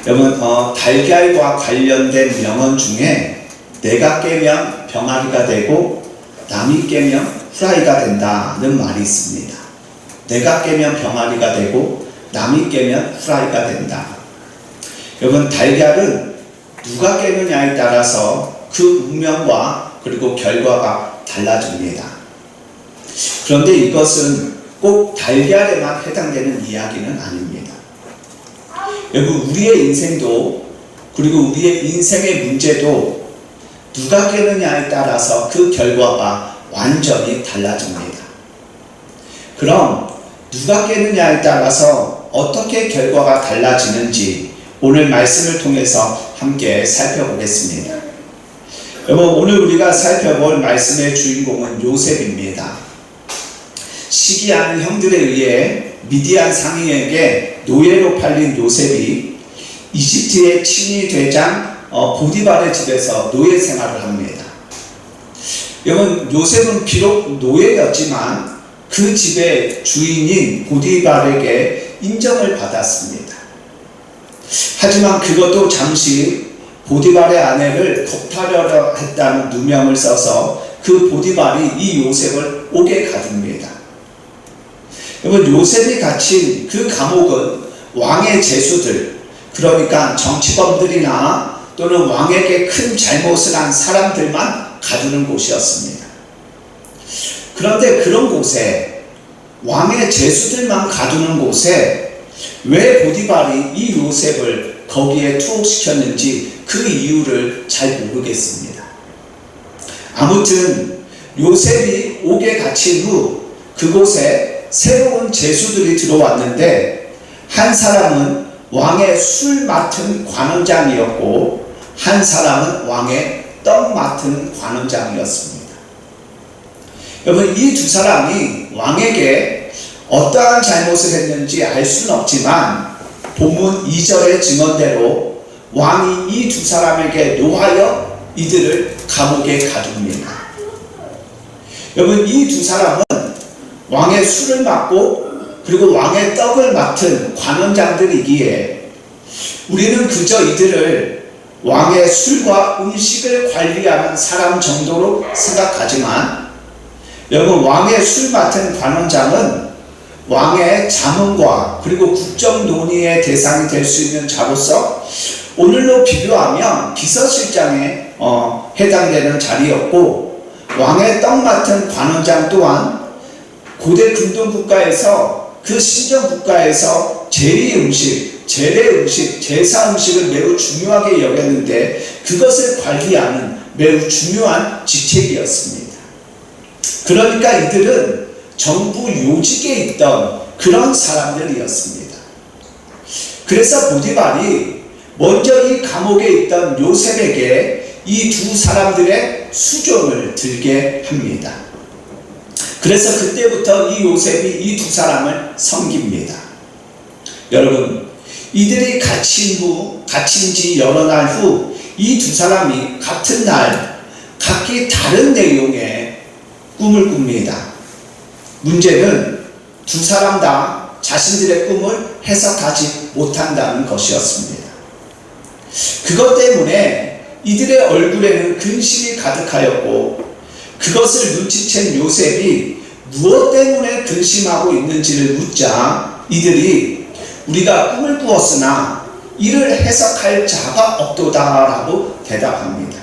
여러분, 달걀과 관련된 명언 중에 내가 깨면 병아리가 되고 남이 깨면 후라이가 된다는 말이 있습니다. 내가 깨면 병아리가 되고 남이 깨면 후라이가 된다. 여러분, 달걀은 누가 깨느냐에 따라서 그 운명과 그리고 결과가 달라집니다. 그런데 이것은 꼭 달걀에만 해당되는 이야기는 아닙니다. 여러분, 우리의 인생도 그리고 우리의 인생의 문제도 누가 깨느냐에 따라서 그 결과가 완전히 달라집니다. 그럼 누가 깨느냐에 따라서 어떻게 결과가 달라지는지 오늘 말씀을 통해서 함께 살펴보겠습니다. 여러분, 오늘 우리가 살펴볼 말씀의 주인공은 요셉입니다. 시기하는 형들에 의해 미디안 상인에게 노예로 팔린 요셉이 이집트의 친위 대장 보디발의 집에서 노예 생활을 합니다. 여러분, 요셉은 비록 노예였지만 그 집의 주인인 보디발에게 인정을 받았습니다. 하지만 그것도 잠시 보디발의 아내를 겁탈하려 했다는 누명을 써서 그 보디발이 이 요셉을 옥에 가둡니다. 여러분, 요셉이 갇힌 그 감옥은 왕의 제수들, 그러니까 정치범들이나 또는 왕에게 큰 잘못을 한 사람들만 가두는 곳이었습니다. 그런데 그런 곳에, 왕의 제수들만 가두는 곳에 왜 보디발이 이 요셉을 거기에 투옥시켰는지 그 이유를 잘 모르겠습니다. 아무튼 요셉이 옥에 갇힌 후 그곳에 새로운 제수들이 들어왔는데, 한 사람은 왕의 술 맡은 관원장이었고 한 사람은 왕의 떡 맡은 관원장이었습니다. 여러분, 이 두 사람이 왕에게 어떠한 잘못을 했는지 알 수는 없지만 본문 2절의 증언대로 왕이 이 두 사람에게 노하여 이들을 감옥에 가둡니다. 여러분, 이 두 사람은 왕의 술을 맡고 그리고 왕의 떡을 맡은 관원장들이기에 우리는 그저 이들을 왕의 술과 음식을 관리하는 사람 정도로 생각하지만, 여러분, 왕의 술 맡은 관원장은 왕의 자문과 그리고 국정 논의의 대상이 될 수 있는 자로서 오늘로 비교하면 비서실장에 해당되는 자리였고, 왕의 떡 맡은 관원장 또한 고대 근동 국가에서 그 신정 국가에서 제리 음식, 제례 음식, 제사 음식을 매우 중요하게 여겼는데 그것을 관리하는 매우 중요한 직책이었습니다. 그러니까 이들은 정부 요직에 있던 그런 사람들이었습니다. 그래서 보디발이 먼저 이 감옥에 있던 요셉에게 이 두 사람들의 수종을 들게 합니다. 그래서 그때부터 이 요셉이 이 두 사람을 섬깁니다. 여러분, 이들이 갇힌 지 여러 날 후 이 두 사람이 같은 날 각기 다른 내용의 꿈을 꿉니다. 문제는 두 사람 다 자신들의 꿈을 해석하지 못한다는 것이었습니다. 그것 때문에 이들의 얼굴에는 근심이 가득하였고, 그것을 눈치챈 요셉이 무엇 때문에 근심하고 있는지를 묻자 이들이 우리가 꿈을 꾸었으나 이를 해석할 자가 없도다 라고 대답합니다.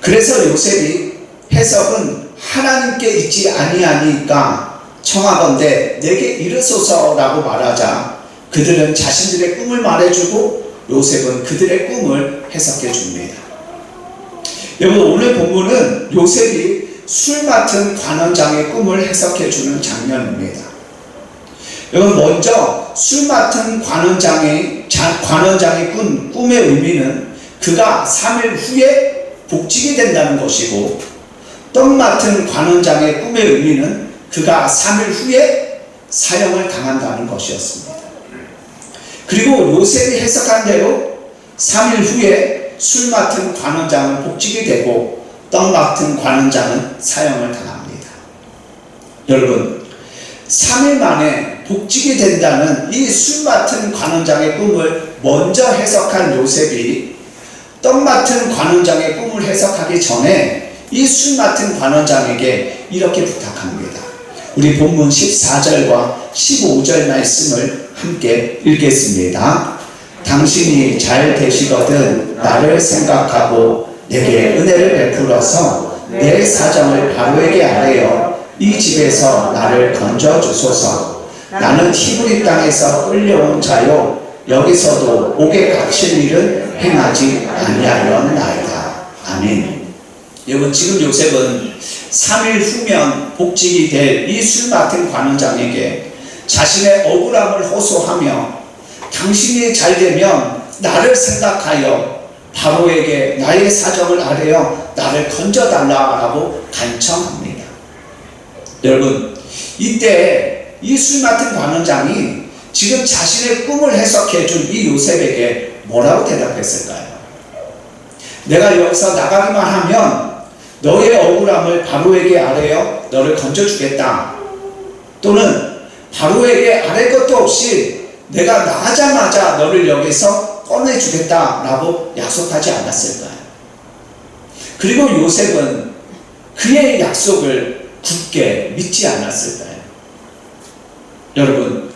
그래서 요셉이 해석은 하나님께 있지 아니하니까 청하건대 내게 이르소서 라고 말하자 그들은 자신들의 꿈을 말해주고 요셉은 그들의 꿈을 해석해 줍니다. 여러분, 오늘 본문은 요셉이 술 맡은 관원장의 꿈을 해석해 주는 장면입니다. 여러분, 먼저 술 맡은 관원장의 꿈의 의미는 그가 3일 후에 복직이 된다는 것이고, 떡 맡은 관원장의 꿈의 의미는 그가 3일 후에 사형을 당한다는 것이었습니다. 그리고 요셉이 해석한 대로 3일 후에 술 맡은 관원장은 복직이 되고 떡 맡은 관원장은 사형을 당합니다. 여러분, 3일 만에 복직이 된다는 이 술 맡은 관원장의 꿈을 먼저 해석한 요셉이 떡 맡은 관원장의 꿈을 해석하기 전에 이 술 맡은 관원장에게 이렇게 부탁합니다. 우리 본문 14절과 15절 말씀을 함께 읽겠습니다. 당신이 잘 되시거든 나를 생각하고 내게 은혜를 베풀어서 내 사정을 바로에게 아뢰어 이 집에서 나를 건져주소서. 나는 히브리 땅에서 끌려온 자요 여기서도 옥에 갇힐 일은 행하지 아니하였나이다. 아멘. 여러분, 지금 요셉은 3일 후면 복직이 될 이 술 맡은 관원장에게 자신의 억울함을 호소하며 당신이 잘 되면 나를 생각하여 바로에게 나의 사정을 아뢰어 나를 건져달라고 간청합니다. 여러분, 이때 이 술 맡은 관원장이 지금 자신의 꿈을 해석해 준 이 요셉에게 뭐라고 대답했을까요? 내가 여기서 나가기만 하면 너의 억울함을 바로에게 아뢰어 너를 건져주겠다. 또는 바로에게 아뢰 것도 없이 내가 나가자마자 너를 여기서 꺼내주겠다라고 약속하지 않았을까요? 그리고 요셉은 그의 약속을 굳게 믿지 않았을까요? 여러분,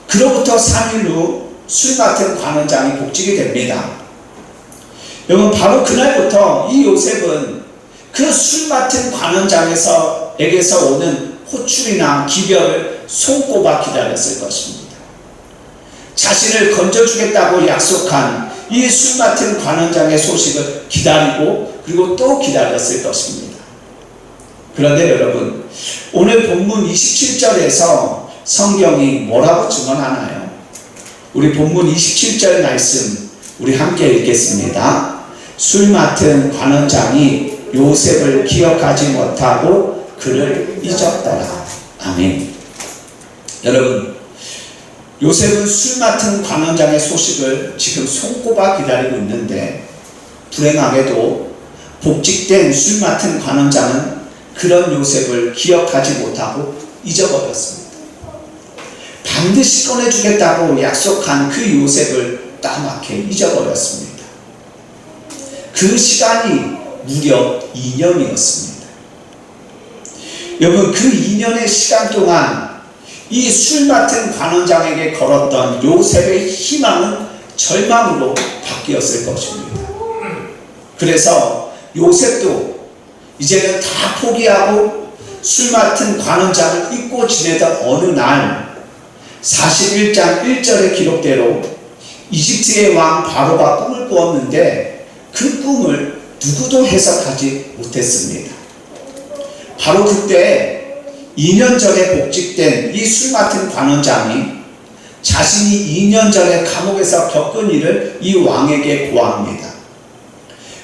그로부터 3일 후 술 맡은 관원장이 복직이 됩니다. 여러분, 바로 그날부터 이 요셉은 그 술 맡은 관원장에게서 오는 호출이나 기별을 손꼽아 기다렸을 것입니다. 자신을 건져주겠다고 약속한 이 술 맡은 관원장의 소식을 기다리고 그리고 또 기다렸을 것입니다. 그런데 여러분, 오늘 본문 27절에서 성경이 뭐라고 증언하나요? 우리 본문 27절 말씀 우리 함께 읽겠습니다. 술 맡은 관원장이 요셉을 기억하지 못하고 그를 잊었더라. 아멘. 여러분, 요셉은 술 맡은 관원장의 소식을 지금 손꼽아 기다리고 있는데 불행하게도 복직된 술 맡은 관원장은 그런 요셉을 기억하지 못하고 잊어버렸습니다. 반드시 꺼내주겠다고 약속한 그 요셉을 까맣게 잊어버렸습니다. 그 시간이 무려 2년이었습니다. 여러분, 그 2년의 시간 동안 이 술 맡은 관원장에게 걸었던 요셉의 희망은 절망으로 바뀌었을 것입니다. 그래서 요셉도 이제는 다 포기하고 술 맡은 관원장을 잊고 지내던 어느 날 41장 1절의 기록대로 이집트의 왕 바로가 꿈을 꾸었는데 그 꿈을 누구도 해석하지 못했습니다. 바로 그때 2년 전에 복직된 이 술 맡은 관원장이 자신이 2년 전에 감옥에서 겪은 일을 이 왕에게 고합니다.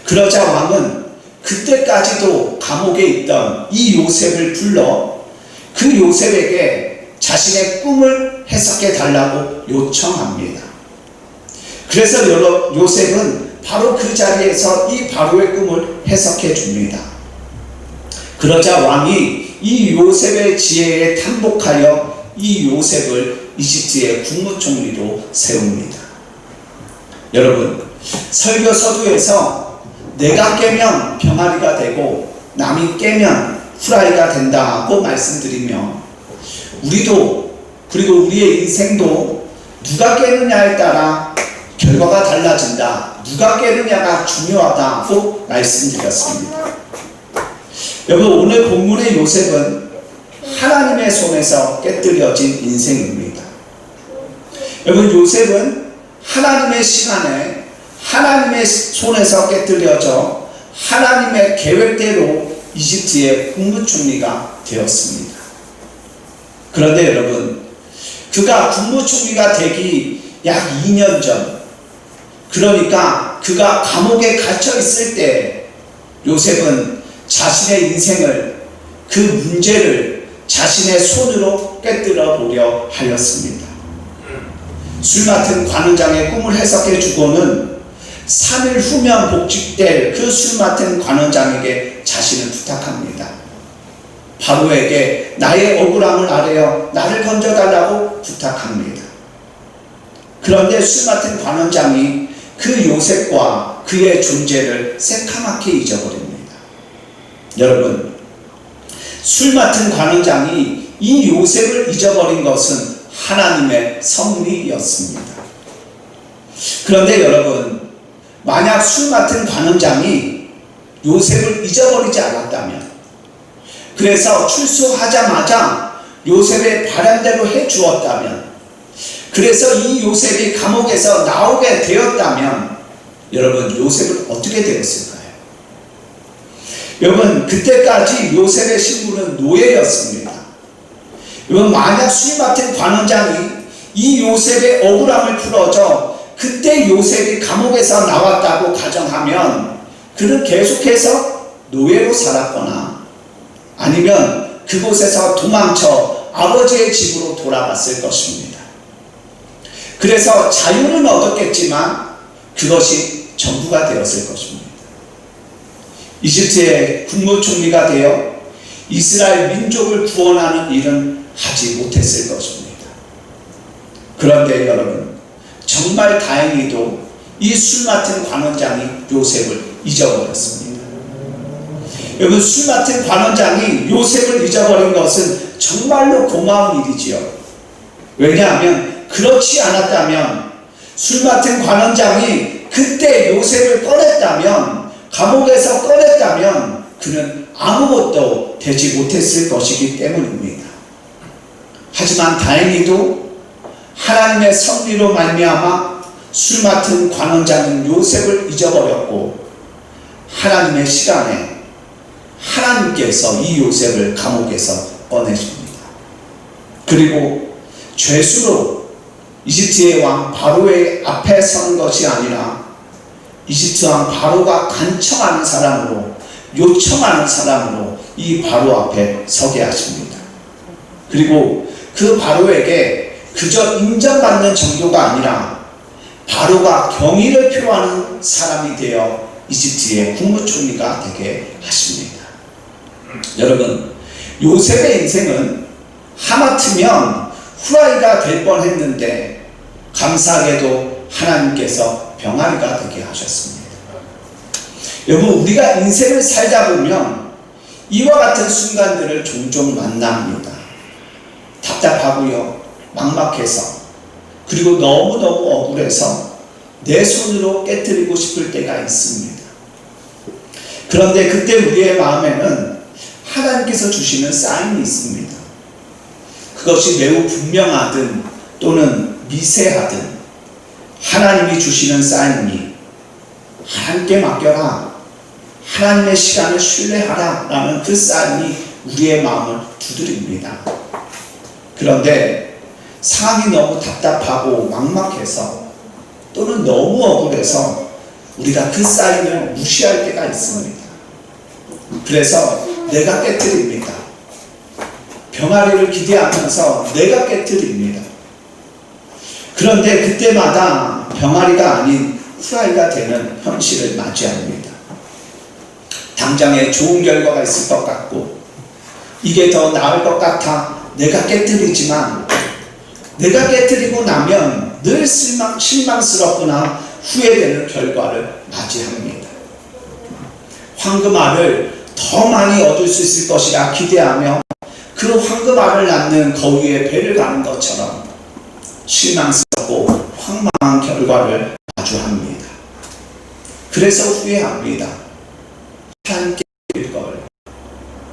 그러자 왕은 그때까지도 감옥에 있던 이 요셉을 불러 그 요셉에게 자신의 꿈을 해석해 달라고 요청합니다. 그래서 요셉은 바로 그 자리에서 이 바로의 꿈을 해석해 줍니다. 그러자 왕이 이 요셉의 지혜에 탐복하여 이 요셉을 이집트의 국무총리로 세웁니다. 여러분, 설교 서두에서 내가 깨면 병아리가 되고 남이 깨면 후라이가 된다고 말씀드리며 우리도 그리고 우리의 인생도 누가 깨느냐에 따라 결과가 달라진다. 누가 깨느냐가 중요하다고 말씀드렸습니다. 여러분, 오늘 본문의 요셉은 하나님의 손에서 깨뜨려진 인생입니다. 여러분, 요셉은 하나님의 시간에 하나님의 손에서 깨뜨려져 하나님의 계획대로 이집트의 국무총리가 되었습니다. 그런데 여러분, 그가 국무총리가 되기 약 2년 전, 그러니까 그가 감옥에 갇혀 있을 때 요셉은 자신의 인생을, 그 문제를 자신의 손으로 깨뜨려 보려 하였습니다. 술 맡은 관원장의 꿈을 해석해 주고는 3일 후면 복직될 그 술 맡은 관원장에게 자신을 부탁합니다. 바로에게 나의 억울함을 아뢰어 나를 건져달라고 부탁합니다. 그런데 술 맡은 관원장이 그 요셉과 그의 존재를 새카맣게 잊어버립니다. 여러분, 술 맡은 관원장이 이 요셉을 잊어버린 것은 하나님의 섭리였습니다. 그런데 여러분, 만약 술 맡은 관원장이 요셉을 잊어버리지 않았다면, 그래서 출소하자마자 요셉의 바람대로 해주었다면, 그래서 이 요셉이 감옥에서 나오게 되었다면 여러분, 요셉은 어떻게 되었을까요? 여러분, 그때까지 요셉의 신분은 노예였습니다. 여러분, 만약 술 맡은 관원장이 이 요셉의 억울함을 풀어줘 그때 요셉이 감옥에서 나왔다고 가정하면 그는 계속해서 노예로 살았거나 아니면 그곳에서 도망쳐 아버지의 집으로 돌아갔을 것입니다. 그래서 자유는 얻었겠지만 그것이 전부가 되었을 것입니다. 이집트의 국무총리가 되어 이스라엘 민족을 구원하는 일은 하지 못했을 것입니다. 그런데 여러분, 정말 다행히도 이 술 맡은 관원장이 요셉을 잊어버렸습니다. 여러분, 술 맡은 관원장이 요셉을 잊어버린 것은 정말로 고마운 일이지요. 왜냐하면 그렇지 않았다면, 술 맡은 관원장이 그때 요셉을 꺼냈다면, 감옥에서 꺼냈다면 그는 아무것도 되지 못했을 것이기 때문입니다. 하지만 다행히도 하나님의 섭리로 말미암아 술 맡은 관원장은 요셉을 잊어버렸고, 하나님의 시간에 하나님께서 이 요셉을 감옥에서 꺼내십니다. 그리고 죄수로 이집트의 왕 바로의 앞에 서는 것이 아니라 이집트 왕 바로가 간청하는 사람으로, 요청하는 사람으로 이 바로 앞에 서게 하십니다. 그리고 그 바로에게 그저 인정받는 정도가 아니라 바로가 경의를 표하는 사람이 되어 이집트의 국무총리가 되게 하십니다. 여러분, 요셉의 인생은 하마터면 후라이가 될 뻔했는데 감사하게도 하나님께서 병아리가 되게 하셨습니다. 여러분, 우리가 인생을 살다 보면 이와 같은 순간들을 종종 만납니다. 답답하고요, 막막해서, 그리고 너무너무 억울해서 내 손으로 깨뜨리고 싶을 때가 있습니다. 그런데 그때 우리의 마음에는 하나님께서 주시는 사인이 있습니다. 그것이 매우 분명하든 또는 미세하든 하나님이 주시는 사인이 하나님께 맡겨라, 하나님의 시간을 신뢰하라 라는 그 사인이 우리의 마음을 두드립니다. 그런데 상황이 너무 답답하고 막막해서 또는 너무 억울해서 우리가 그 사인을 무시할 때가 있습니다. 그래서 내가 깨뜨립니다. 병아리를 기대하면서 내가 깨뜨립니다. 그런데 그때마다 병아리가 아닌 후라이가 되는 현실을 맞이합니다. 당장에 좋은 결과가 있을 것 같고 이게 더 나을 것 같아 내가 깨뜨리지만, 내가 깨뜨리고 나면 늘 실망스럽거나 후회되는 결과를 맞이합니다. 황금알을 더 많이 얻을 수 있을 것이라 기대하며 그 황금알을 낳는 거위의 배를 가는 것처럼 실망스럽고 황망한 결과를 마주합니다. 그래서 후회합니다. 하나님께 기다릴 걸,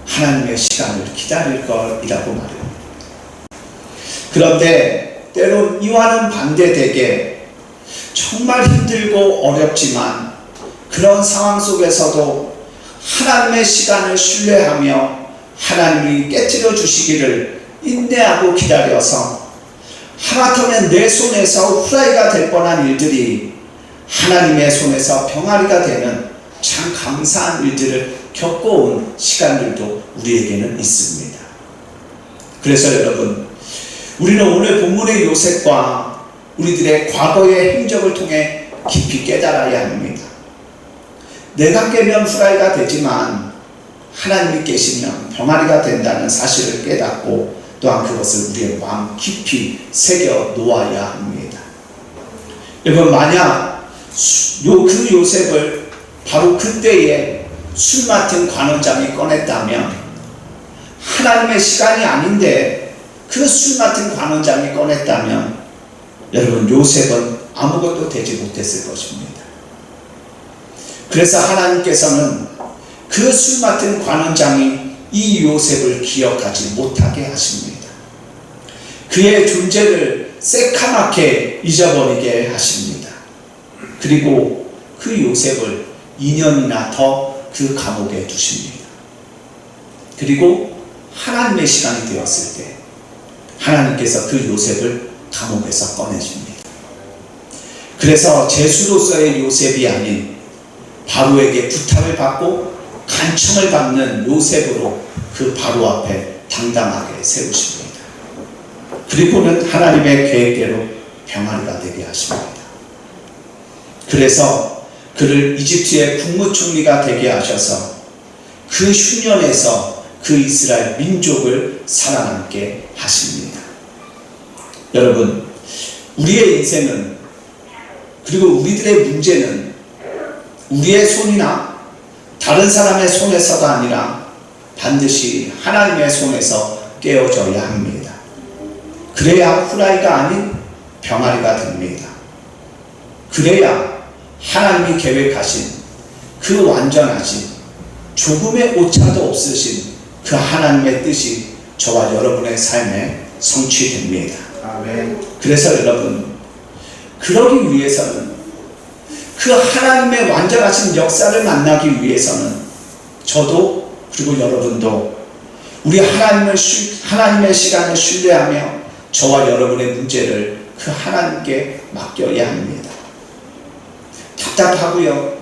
하나님의 시간을 기다릴 걸이라고 말합니다. 그런데 때론 이와는 반대되게 정말 힘들고 어렵지만 그런 상황 속에서도 하나님의 시간을 신뢰하며 하나님이 깨뜨려 주시기를 인내하고 기다려서 하마터면 내 손에서 후라이가 될 뻔한 일들이 하나님의 손에서 병아리가 되는 참 감사한 일들을 겪어온 시간들도 우리에게는 있습니다. 그래서 여러분, 우리는 오늘 본문의 요셉과 우리들의 과거의 행적을 통해 깊이 깨달아야 합니다. 내가 깨면 후라이가 되지만 하나님이 계시면 병아리가 된다는 사실을 깨닫고 또한 그것을 우리의 마음 깊이 새겨 놓아야 합니다. 여러분, 만약 그 요셉을 바로 그때에 술 맡은 관원장이 꺼냈다면, 하나님의 시간이 아닌데 그 술 맡은 관원장이 꺼냈다면 여러분, 요셉은 아무것도 되지 못했을 것입니다. 그래서 하나님께서는 그 술 맡은 관원장이 이 요셉을 기억하지 못하게 하십니다. 그의 존재를 새카맣게 잊어버리게 하십니다. 그리고 그 요셉을 2년이나 더 그 감옥에 두십니다. 그리고 하나님의 시간이 되었을 때 하나님께서 그 요셉을 감옥에서 꺼내줍니다. 그래서 제수로서의 요셉이 아닌 바로에게 부탁을 받고 간청을 받는 요셉으로 그 바로 앞에 당당하게 세우십니다. 그리고는 하나님의 계획대로 병아리가 되게 하십니다. 그래서 그를 이집트의 국무총리가 되게 하셔서 그 흉년에서 그 이스라엘 민족을 살아남게 하십니다. 여러분, 우리의 인생은, 그리고 우리들의 문제는 우리의 손이나 다른 사람의 손에서가 아니라 반드시 하나님의 손에서 깨어져야 합니다. 그래야 후라이가 아닌 병아리가 됩니다. 그래야 하나님이 계획하신 그 완전하신 조금의 오차도 없으신 그 하나님의 뜻이 저와 여러분의 삶에 성취됩니다. 아멘. 그래서 여러분, 그러기 위해서는, 그 하나님의 완전하신 역사를 만나기 위해서는 저도 그리고 여러분도 우리 하나님의 시간을 신뢰하며 저와 여러분의 문제를 그 하나님께 맡겨야 합니다. 답답하고요,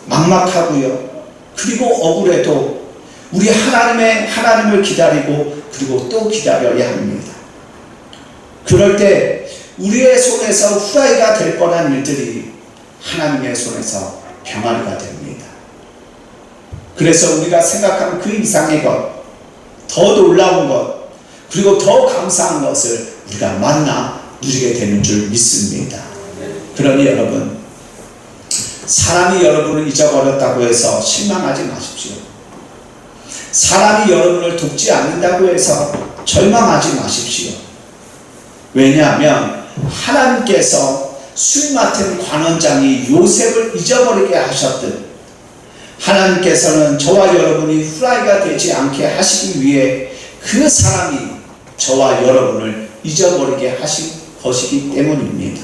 막막하고요, 그리고 억울해도 우리 하나님을 기다리고 그리고 또 기다려야 합니다. 그럴 때 우리의 손에서 후라이가 될 뻔한 일들이 하나님의 손에서 병아리가 됩니다. 그래서 우리가 생각한 그 이상의 것, 더 놀라운 것, 그리고 더 감사한 것을 우리가 만나 누리게 되는 줄 믿습니다. 그러니 여러분, 사람이 여러분을 잊어버렸다고 해서 실망하지 마십시오. 사람이 여러분을 돕지 않는다고 해서 절망하지 마십시오. 왜냐하면 하나님께서 술 맡은 관원장이 요셉을 잊어버리게 하셨듯 하나님께서는 저와 여러분이 후라이가 되지 않게 하시기 위해 그 사람이 저와 여러분을 잊어버리게 하신 것이기 때문입니다.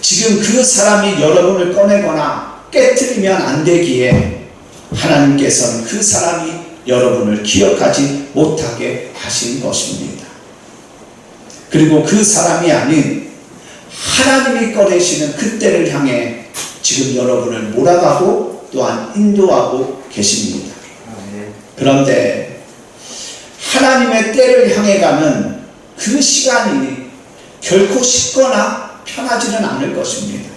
지금 그 사람이 여러분을 꺼내거나 깨트리면 안 되기에 하나님께서는 그 사람이 여러분을 기억하지 못하게 하신 것입니다. 그리고 그 사람이 아닌 하나님이 꺼내시는 그때를 향해 지금 여러분을 몰아가고 또한 인도하고 계십니다. 그런데 하나님의 때를 향해 가는 그 시간이 결코 쉽거나 편하지는 않을 것입니다.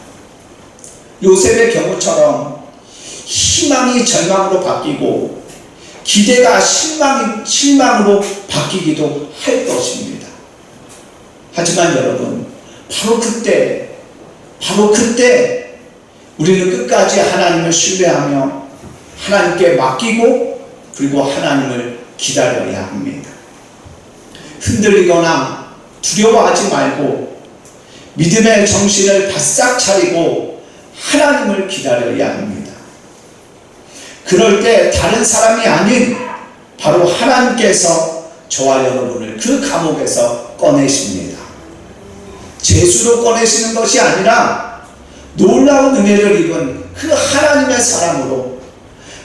요셉의 경우처럼 희망이 절망으로 바뀌고 기대가 실망으로 바뀌기도 할 것입니다. 하지만 여러분, 바로 그때 우리는 끝까지 하나님을 신뢰하며 하나님께 맡기고 그리고 하나님을 기다려야 합니다. 흔들리거나 두려워하지 말고 믿음의 정신을 바싹 차리고 하나님을 기다려야 합니다. 그럴 때 다른 사람이 아닌 바로 하나님께서 저와 여러분을 그 감옥에서 꺼내십니다. 죄수로 꺼내시는 것이 아니라 놀라운 은혜를 입은 그 하나님의 사람으로,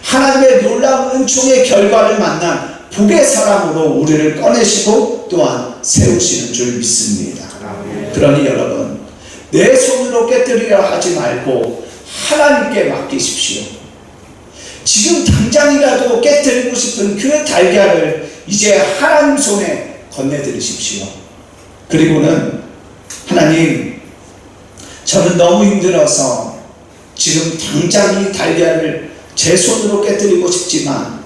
하나님의 놀라운 은총의 결과를 만난 복의 사람으로 우리를 꺼내시고 또한 세우시는 줄 믿습니다. 그러니 여러분, 내 손으로 깨뜨리려 하지 말고 하나님께 맡기십시오. 지금 당장이라도 깨뜨리고 싶은 그 달걀을 이제 하나님 손에 건네드리십시오. 그리고는 하나님, 저는 너무 힘들어서 지금 당장 이 달걀을 제 손으로 깨뜨리고 싶지만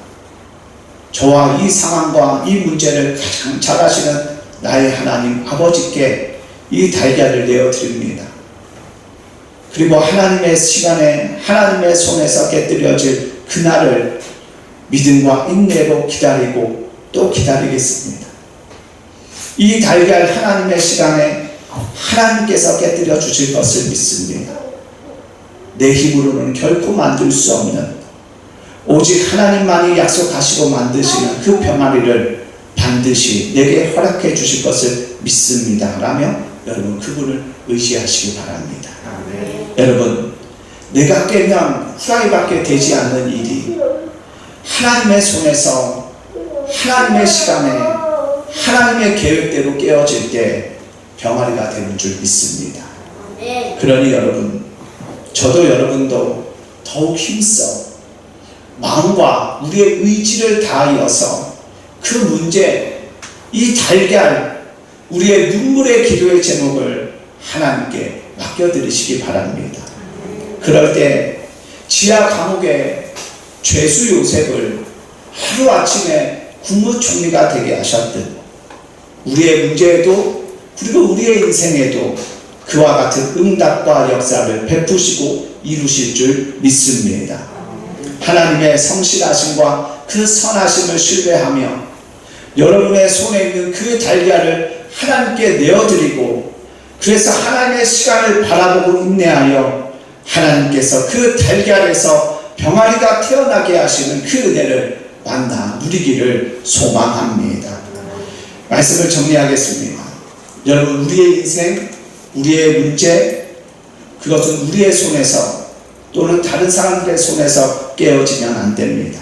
저와 이 상황과 이 문제를 가장 잘 아시는 나의 하나님 아버지께 이 달걀을 내어드립니다. 그리고 하나님의 시간에 하나님의 손에서 깨뜨려질 그날을 믿음과 인내로 기다리고 또 기다리겠습니다. 이 달걀 하나님의 시간에 하나님께서 깨뜨려 주실 것을 믿습니다. 내 힘으로는 결코 만들 수 없는, 오직 하나님만이 약속하시고 만드시는 그 병아리를 반드시 내게 허락해 주실 것을 믿습니다. 라며 여러분 그분을 의지하시기 바랍니다. 여러분, 내가 깨면 후라이밖에 되지 않는 일이 하나님의 손에서 하나님의 시간에 하나님의 계획대로 깨어질 때 병아리가 되는 줄 믿습니다. 그러니 여러분, 저도 여러분도 더욱 힘써 마음과 우리의 의지를 다하여서 그 문제, 이 달걀, 우리의 눈물의 기도의 제목을 하나님께 맡겨드리시기 바랍니다. 그럴 때 지하 감옥의 죄수 요셉을 하루아침에 국무총리가 되게 하셨듯 우리의 문제에도 그리고 우리의 인생에도 그와 같은 응답과 역사를 베푸시고 이루실 줄 믿습니다. 하나님의 성실하심과 그 선하심을 신뢰하며 여러분의 손에 있는 그 달걀을 하나님께 내어드리고, 그래서 하나님의 시간을 바라보고 인내하여 하나님께서 그 달걀에서 병아리가 태어나게 하시는 그 은혜를 만나 누리기를 소망합니다. 말씀을 정리하겠습니다. 여러분, 우리의 인생, 우리의 문제, 그것은 우리의 손에서 또는 다른 사람들의 손에서 깨어지면 안 됩니다.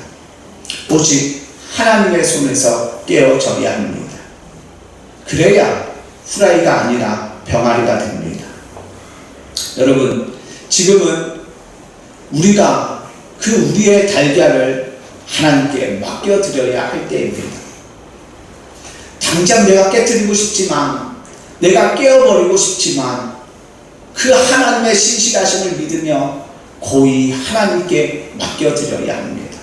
오직 하나님의 손에서 깨어져야 합니다. 그래야 후라이가 아니라 병아리가 됩니다. 여러분, 지금은 우리가 그 우리의 달걀을 하나님께 맡겨드려야 할 때입니다. 당장 내가 깨뜨리고 싶지만, 내가 깨어버리고 싶지만 그 하나님의 신실하심을 믿으며 고이 하나님께 맡겨드려야 합니다.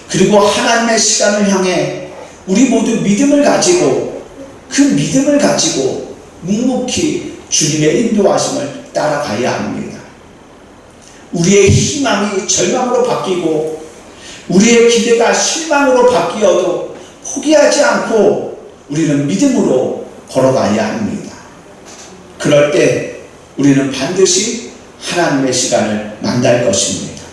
그리고 하나님의 시간을 향해 우리 모두 믿음을 가지고, 그 믿음을 가지고 묵묵히 주님의 인도하심을 따라가야 합니다. 우리의 희망이 절망으로 바뀌고 우리의 기대가 실망으로 바뀌어도 포기하지 않고 우리는 믿음으로 걸어가야 합니다. 그럴 때 우리는 반드시 하나님의 시간을 만날 것입니다.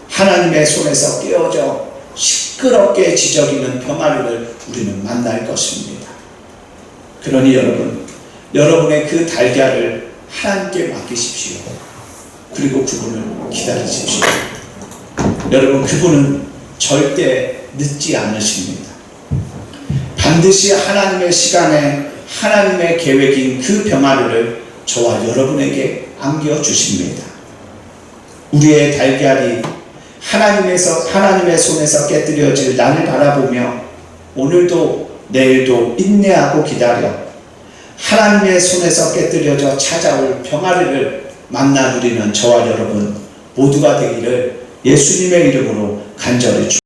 하나님의 손에서 깨어져 시끄럽게 지저귀는 병아리를 우리는 만날 것입니다. 그러니 여러분, 여러분의 그 달걀을 하나님께 맡기십시오. 그리고 그분을 기다리십시오. 여러분, 그분은 절대 늦지 않으십니다. 반드시 하나님의 시간에 하나님의 계획인 그 병아리를 저와 여러분에게 안겨주십니다. 우리의 달걀이 하나님의 손에서 깨뜨려질 날을 바라보며 오늘도 내일도 인내하고 기다려 하나님의 손에서 깨뜨려져 찾아올 병아리를 만나 누리는 저와 여러분 모두가 되기를 예수님의 이름으로 간절히